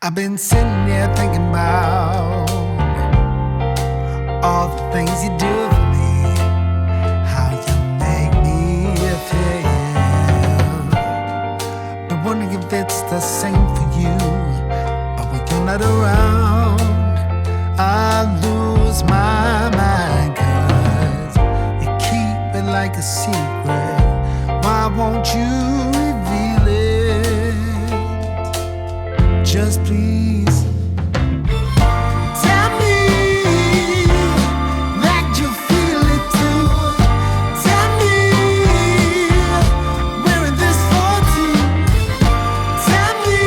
I've been sitting here thinking about all the things you do for me, how you make me feel. But wondering if it's the same for you. But when you're not around, I lose my mind, 'cause you keep it like a secret. Why won't you reveal it? Just please tell me that you feel it too. Tell me we're in this for two. Tell me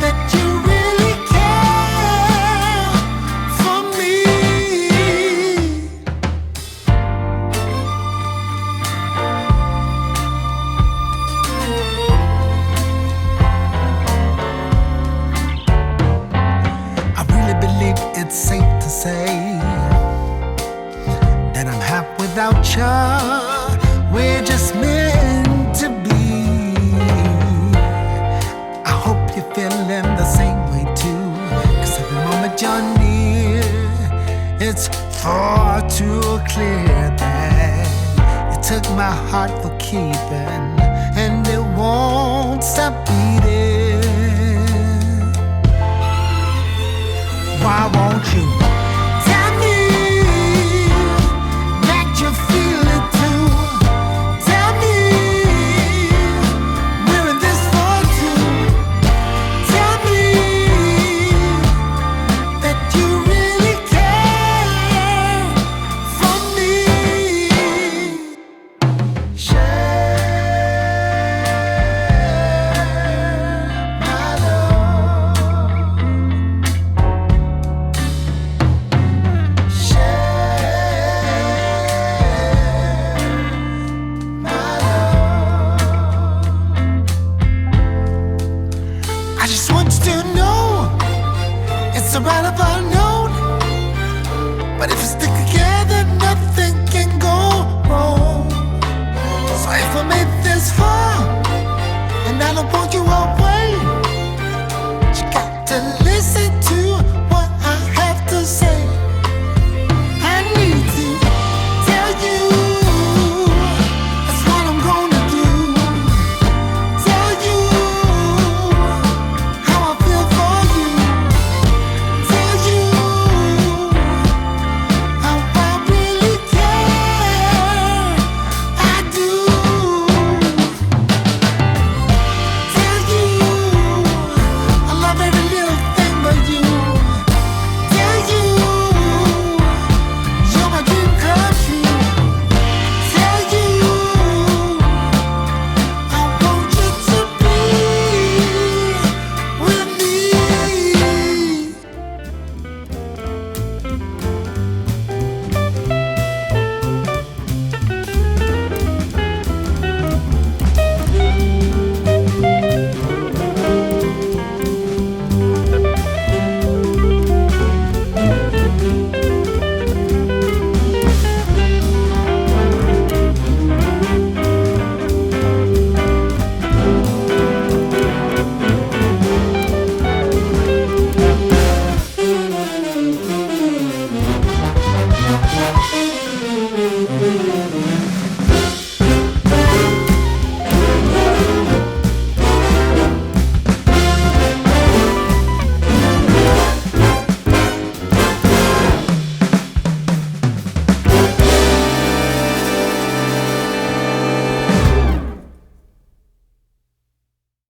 that you really care for me. I really believe it's safe to say that I'm happy without you. We're just meant to be. I hope you're feeling the same way too, 'cause every moment you're near, it's far too clear that you took my heart for keeping, and it won't stop beating. Why won't you tell me that you feel it too? Tell me we're in this for two. Tell me that you really care for me. Share my love. I just want you to know it's a right of unknown. But if we stick together, nothing can go wrong. So if I made this far, and I don't want